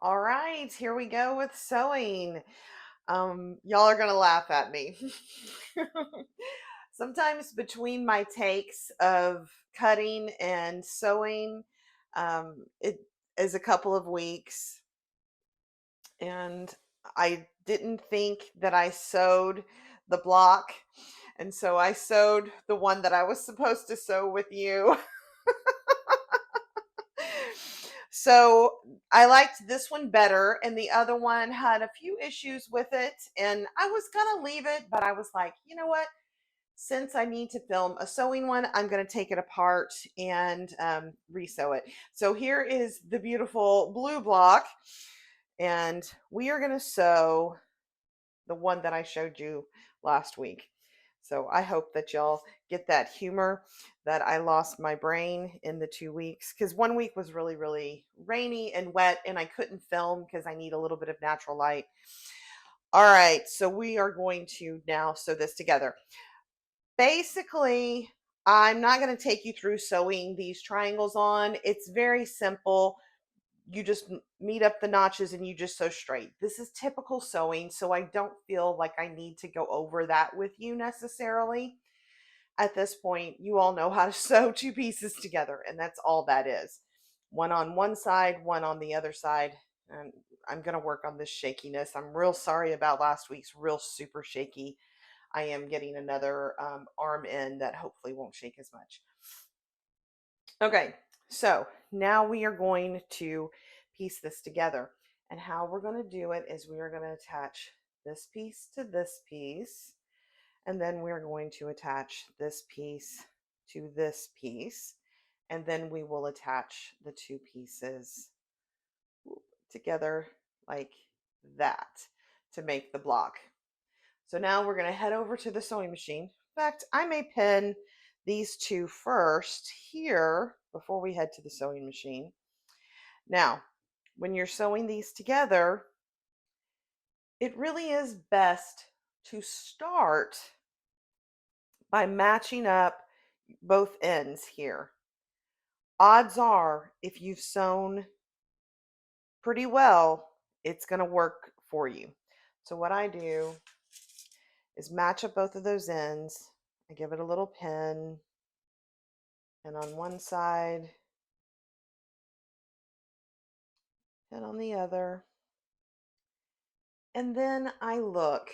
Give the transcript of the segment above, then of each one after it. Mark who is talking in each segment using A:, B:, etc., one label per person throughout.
A: All right, here we go with sewing. Y'all are gonna laugh at me. Sometimes between my takes of cutting and sewing, it is a couple of weeks, and I didn't think that I sewed the block, and so I sewed the one that I was supposed to sew with you. So I liked this one better, and the other one had a few issues with it. And I was gonna leave it, but I was like, you know what? Since I need to film a sewing one, I'm going to take it apart and re-sew it. So here is the beautiful blue block, and we are going to sew the one that I showed you last week. So I hope that y'all get that humor that I lost my brain in the 2 weeks, because one week was really, really rainy and wet, and I couldn't film because I need a little bit of natural light. All right, so we are going to now sew this together. Basically, I'm not going to take you through sewing these triangles on. It's very simple. You just meet up the notches and you just sew straight. This is typical sewing, so I don't feel like I need to go over that with you necessarily. At this point, you all know how to sew two pieces together, and that's all that is. One on one side, one on the other side. And I'm going to work on this shakiness. I'm real sorry about last week's real super shaky. I am getting another arm in that hopefully won't shake as much. Okay, so now we are going to piece this together. And how we're going to do it is we are going to attach this piece to this piece. And then we're going to attach this piece to this piece. And then we will attach the two pieces together like that to make the block. So now we're going to head over to the sewing machine. In fact, I may pin these two first here before we head to the sewing machine. Now, when you're sewing these together, it really is best to start by matching up both ends here. Odds are, if you've sewn pretty well, it's going to work for you. So what I do is match up both of those ends. I give it a little pin, and on one side and on the other. And then I look.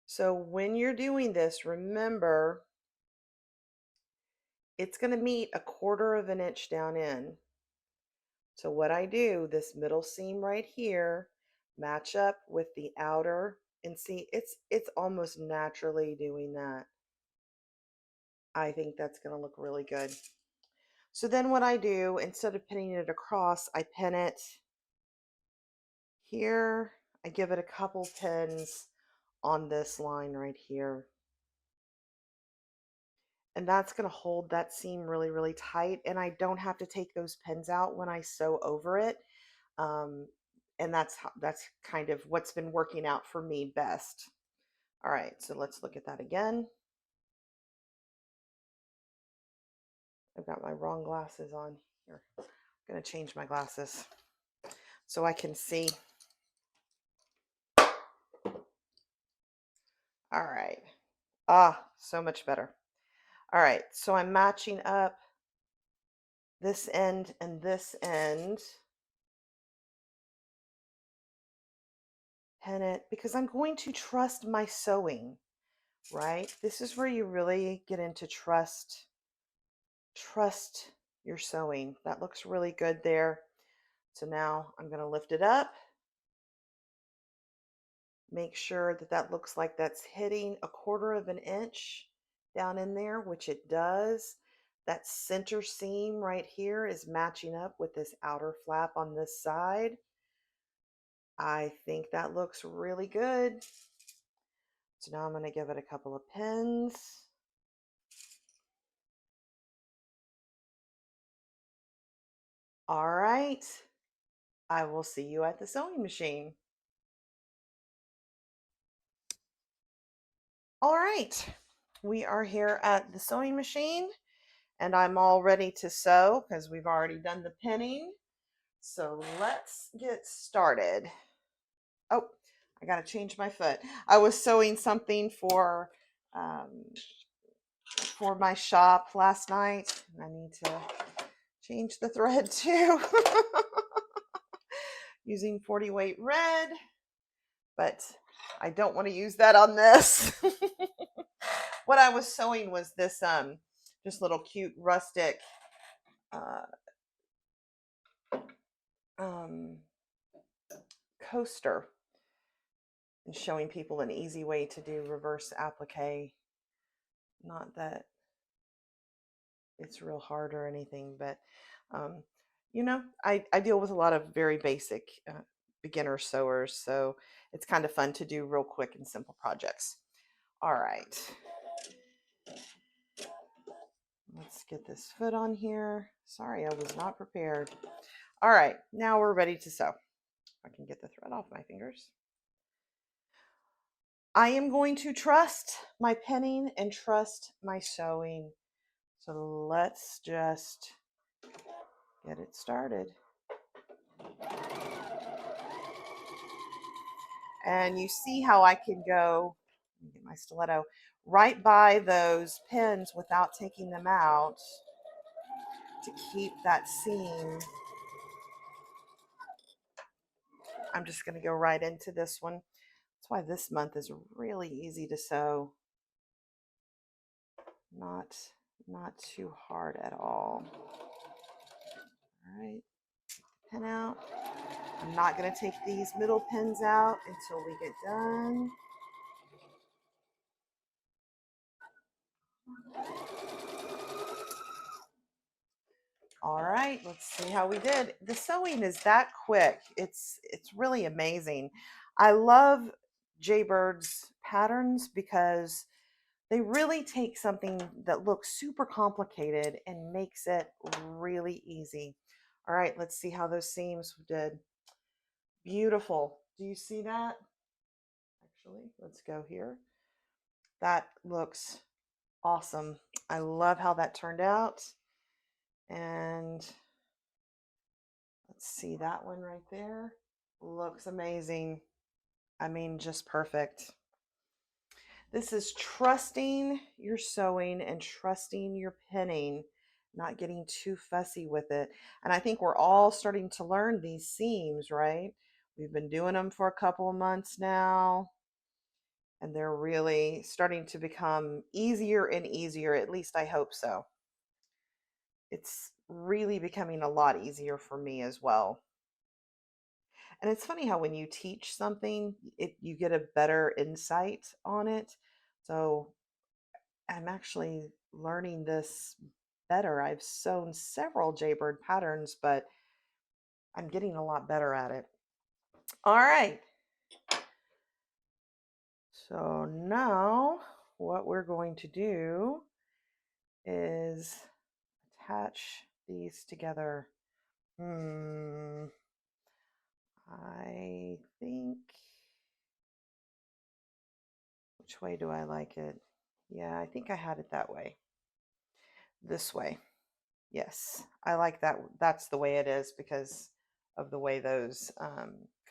A: So when you're doing this, remember it's going to meet 1/4 of an inch down in. So what I do, this middle seam right here, match up with the outer, and see it's almost naturally doing that. I think that's going to look really good. So then what I do, instead of pinning it across, I pin it here. I give it a couple pins on this line right here. And that's going to hold that seam really, really tight. And I don't have to take those pins out when I sew over it. Um, and that's kind of what's been working out for me best. All right, so let's look at that again. I've got my wrong glasses on here. I'm going to change my glasses so I can see. All right. Ah, so much better. All right, so I'm matching up this end and this end. Pin it because I'm going to trust my sewing, right? This is where you really get into trust your sewing. That looks really good there. So now I'm going to lift it up. Make sure that that looks like that's hitting 1/4 of an inch down in there, which it does. That center seam right here is matching up with this outer flap on this side. I think that looks really good. So now I'm going to give it a couple of pins. All right. I will see you at the sewing machine. All right. We are here at the sewing machine, and I'm all ready to sew because we've already done the pinning. So let's get started. Oh, I got to change my foot. I was sewing something um, for my shop last night, and I need to change the thread too. Using 40 weight red, but I don't want to use that on this. What I was sewing was this just little cute rustic uh, um, coaster, and showing people an easy way to do reverse applique. Not that it's real hard or anything, but um, I deal with a lot of very basic beginner sewers, so it's kind of fun to do real quick and simple projects. All right, let's get this foot on here. Sorry, I was not prepared. All right, now we're ready to sew. I can get the thread off my fingers. I am going to trust my pinning and trust my sewing. So let's just get it started. And you see how I can go, let me get my stiletto, right by those pins without taking them out to keep that seam. I'm just going to go right into this one. That's why this month is really easy to sew. Not too hard at all. All right, pin out. I'm not going to take these middle pins out until we get done. All right, let's see how we did. The sewing is that quick. It's really amazing. I love Jaybird's patterns because they really take something that looks super complicated and makes it really easy. All right, let's see how those seams did. Beautiful. Do you see that? Actually, let's go here. That looks awesome. I love how that turned out. And let's see that one right there. Looks amazing. I mean, just perfect. This is trusting your sewing and trusting your pinning, not getting too fussy with it. And I think we're all starting to learn these seams, right? We've been doing them for a couple of months now, and they're really starting to become easier and easier. At least I hope so. It's really becoming a lot easier for me as well. And it's funny how when you teach something, you get a better insight on it. So I'm actually learning this better. I've sewn several Jaybird patterns, but I'm getting a lot better at it. All right. So now what we're going to do is attach these together. I think, which way do I like it? Yeah, I think I had it that way. This way. Yes, I like that. That's the way it is because of the way those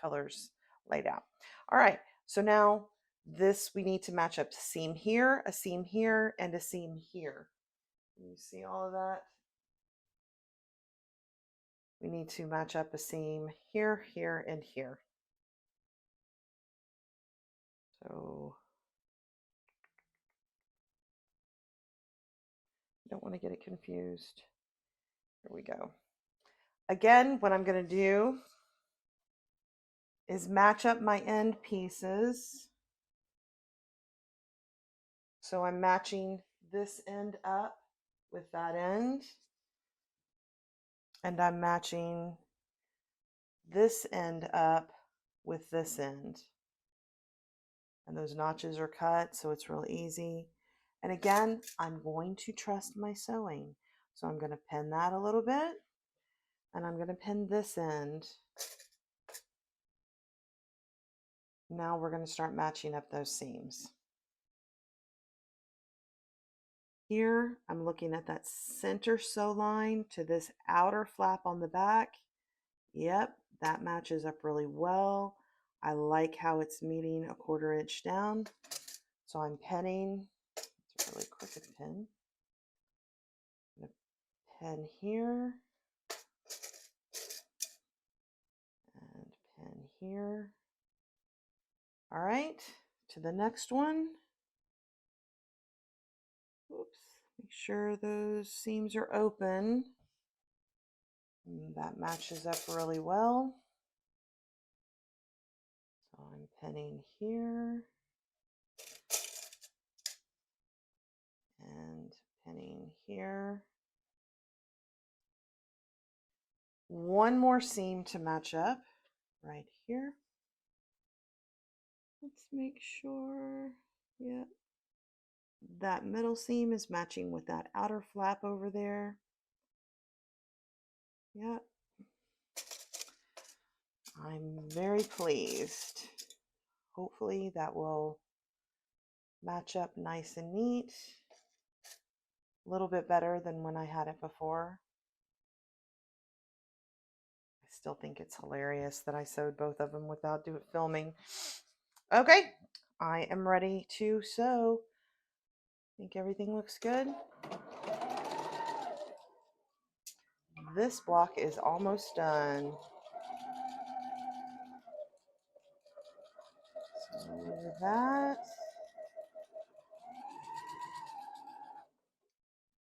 A: colors laid out. All right, so now this we need to match up a seam here, and a seam here. You see all of that? We need to match up a seam here, here, and here. So you don't want to get it confused. Here we go. Again, what I'm going to do is match up my end pieces. So I'm matching this end up with that end, and I'm matching this end up with this end. And those notches are cut, so it's real easy. And again, I'm going to trust my sewing. So I'm going to pin that a little bit, and I'm going to pin this end. Now we're going to start matching up those seams. Here, I'm looking at that center sew line to this outer flap on the back. Yep, that matches up really well. I like how it's meeting a 1/4 inch down. So I'm penning. It's a really crooked pin. I'm going to pen here and pen here. All right, to the next one. Oops, make sure those seams are open. And that matches up really well. So I'm penning here and penning here. One more seam to match up right here. Let's make sure, yeah, that middle seam is matching with that outer flap over there. Yep. I'm very pleased. Hopefully that will match up nice and neat. A little bit better than when I had it before. I still think it's hilarious that I sewed both of them without filming. Okay, I am ready to sew. Think everything looks good. This block is almost done. So that.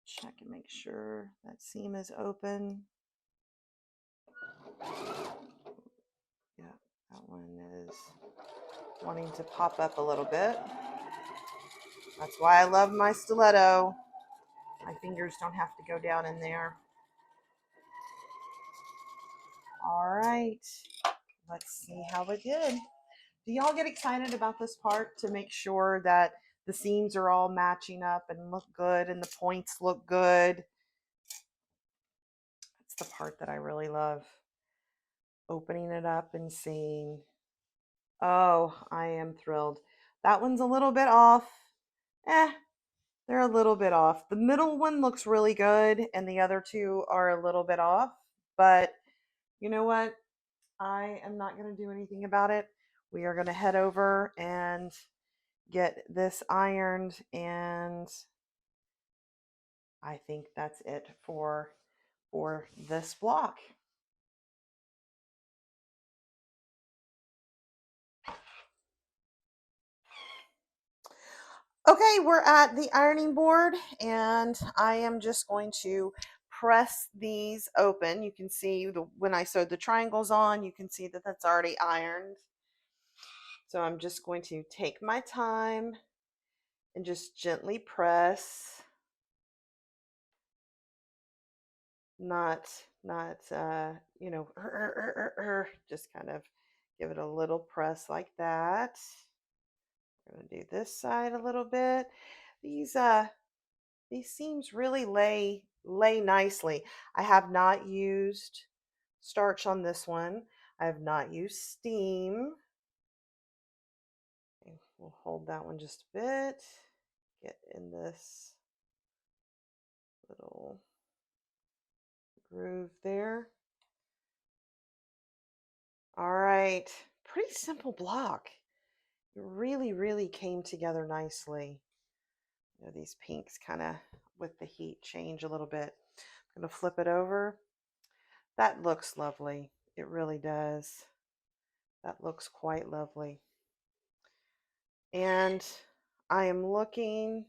A: Check and make sure that seam is open. Yeah, that one is wanting to pop up a little bit. That's why I love my stiletto. My fingers don't have to go down in there. All right, let's see how it did. Do y'all get excited about this part to make sure that the seams are all matching up and look good and the points look good? That's the part that I really love. Opening it up and seeing. Oh, I am thrilled. That one's a little bit off. They're a little bit off. The middle one looks really good and the other two are a little bit off. But you know what? I am not going to do anything about it. We are going to head over and get this ironed, and I think that's it for this block. Okay, we're at the ironing board and I am just going to press these open. You can see when I sewed the triangles on, you can see that that's already ironed. So I'm just going to take my time and just gently press. Not you know, just kind of give it a little press like that. We're going to do this side a little bit. These seams really lay nicely. I have not used starch on this one. I have not used steam. Okay, we'll hold that one just a bit. Get in this little groove there. All right, pretty simple block. It really came together nicely. You know, these pinks kind of with the heat change a little bit. I'm going to flip it over. That looks lovely. It really does. That looks quite lovely. And I am looking,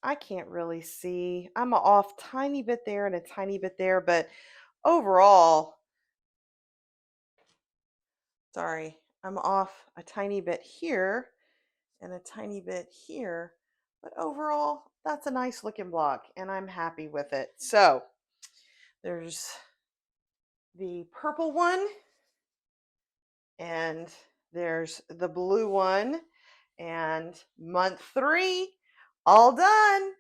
A: I can't really see. I'm off tiny bit there and a tiny bit there, but overall, sorry, I'm off a tiny bit here and a tiny bit here, but overall, that's a nice looking block and I'm happy with it. So there's the purple one and there's the blue one, and month 3 all done.